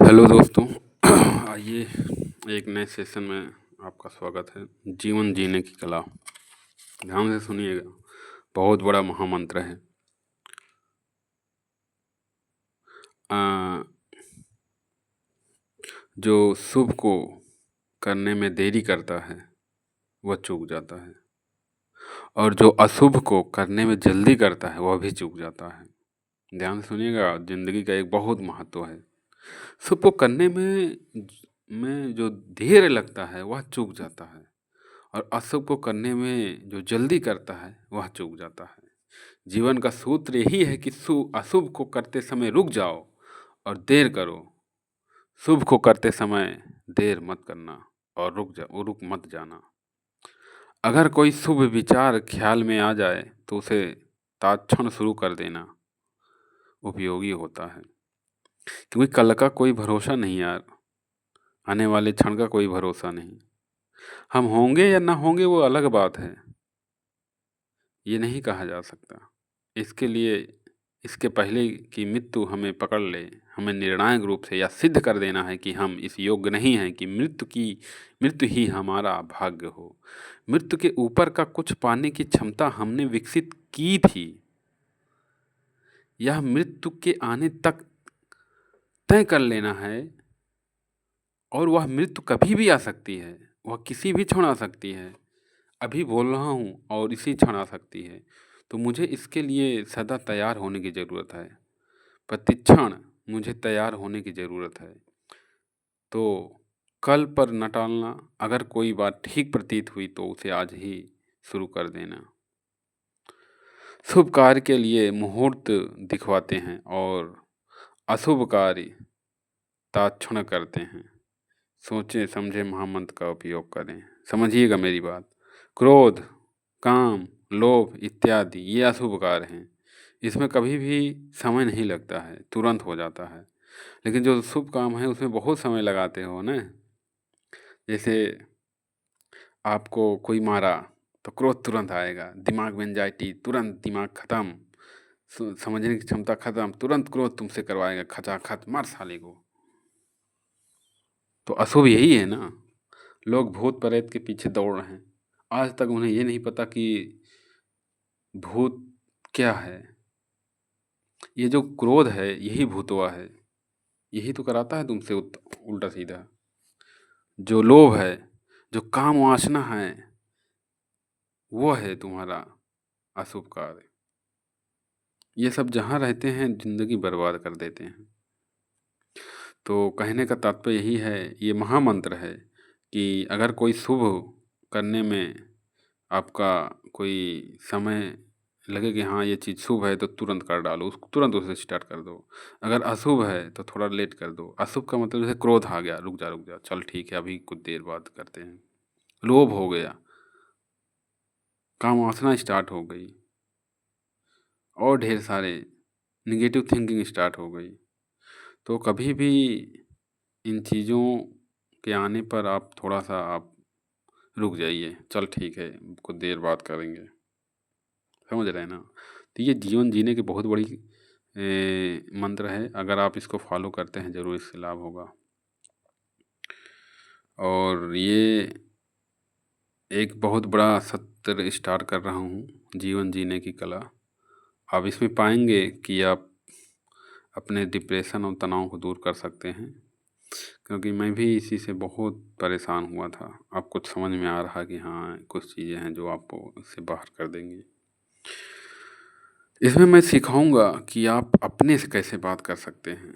Hello दोस्तों। आइए एक नए सेशन में आपका स्वागत है। जीवन जीने की कला। ध्यान से सुनिएगा, बहुत बड़ा महामंत्र है। अ, जो शुभ को करने में देरी करता है वह चूक जाता है, और जो अशुभ को करने में जल्दी करता है वह भी चूक जाता है। ध्यान से सुनिएगा, जिंदगी का एक बहुत महत्व है। शुभ को करने में जो देर लगता है वह चूक जाता है, और अशुभ को करने में जो जल्दी करता है वह चूक जाता है। जीवन का सूत्र यही है कि अशुभ को करते समय रुक जाओ और देर करो। शुभ को करते समय देर मत करना और रुक मत जाना। अगर कोई शुभ विचार ख्याल में आ जाए तो उसे तात्क्षण शुरू कर देना उपयोगी होता है, क्योंकि कल का कोई भरोसा नहीं यार। आने वाले क्षण का कोई भरोसा नहीं। हम होंगे या ना होंगे वो अलग बात है, ये नहीं कहा जा सकता। इसके लिए इसके पहले कि मृत्यु हमें पकड़ ले, हमें निर्णायक रूप से यह सिद्ध कर देना है कि हम इस योग्य नहीं हैं कि मृत्यु ही हमारा भाग्य हो। मृत्यु के ऊपर का कुछ पाने की क्षमता हमने विकसित की थी। यह मृत्यु के आने तक तय कर लेना है, और वह मृत्यु कभी भी आ सकती है, वह किसी भी क्षण आ सकती है। अभी बोल रहा हूँ और इसी क्षण आ सकती है, तो मुझे इसके लिए सदा तैयार होने की ज़रूरत है। प्रतिक्षण मुझे तैयार होने की ज़रूरत है। तो कल पर न टालना। अगर कोई बात ठीक प्रतीत हुई तो उसे आज ही शुरू कर देना। शुभ कार्य के लिए मुहूर्त दिखवाते हैं और अशुभ कार्य तात्क्षण करते हैं। सोचे समझे महामंत्र का उपयोग करें। समझिएगा मेरी बात। क्रोध, काम, लोभ इत्यादि ये अशुभ कार्य हैं। इसमें कभी भी समय नहीं लगता है, तुरंत हो जाता है। लेकिन जो शुभ काम है उसमें बहुत समय लगाते हो ना। जैसे आपको कोई मारा तो क्रोध तुरंत आएगा, दिमाग में एंजाइटी, तुरंत दिमाग खत्म, समझने की क्षमता खत्म, तुरंत क्रोध तुमसे करवाएगा, खचाखच मार साले को। तो अशुभ यही है ना। लोग भूत प्रेत के पीछे दौड़ रहे हैं, आज तक उन्हें ये नहीं पता कि भूत क्या है। ये जो क्रोध है यही भूतवा है, यही तो कराता है तुमसे उल्टा सीधा। जो लोभ है, जो काम वासना है, वो है तुम्हारा अशुभ कार्य। ये सब जहाँ रहते हैं जिंदगी बर्बाद कर देते हैं। तो कहने का तात्पर्य यही है, ये महामंत्र है कि अगर कोई शुभ करने में आपका कोई समय लगे कि हाँ ये चीज़ शुभ है तो तुरंत कर डालो, उसको तुरंत उसे स्टार्ट कर दो। अगर अशुभ है तो थोड़ा लेट कर दो। अशुभ का मतलब जैसे क्रोध आ गया, रुक जा, चल ठीक है अभी कुछ देर बाद करते हैं। लोभ हो गया, काम वासना स्टार्ट हो गई, और ढेर सारे निगेटिव थिंकिंग स्टार्ट हो गई। तो कभी भी इन चीज़ों के आने पर आप थोड़ा-सा आप रुक जाइए, चल ठीक है कुछ देर बात करेंगे। समझ रहे हैं ना? तो ये जीवन जीने की बहुत बड़ी मंत्र है। अगर आप इसको फॉलो करते हैं ज़रूर इससे लाभ होगा। और ये एक बहुत बड़ा सत्र स्टार्ट कर रहा हूँ, जीवन जीने की कला। आप इसमें पाएँगे कि आप अपने डिप्रेशन और तनाव को दूर कर सकते हैं, क्योंकि मैं भी इसी से बहुत परेशान हुआ था। अब कुछ समझ में आ रहा कि हाँ, कुछ चीज़ें हैं जो आपको इससे बाहर कर देंगी। इसमें मैं सिखाऊँगा कि आप अपने से कैसे बात कर सकते हैं।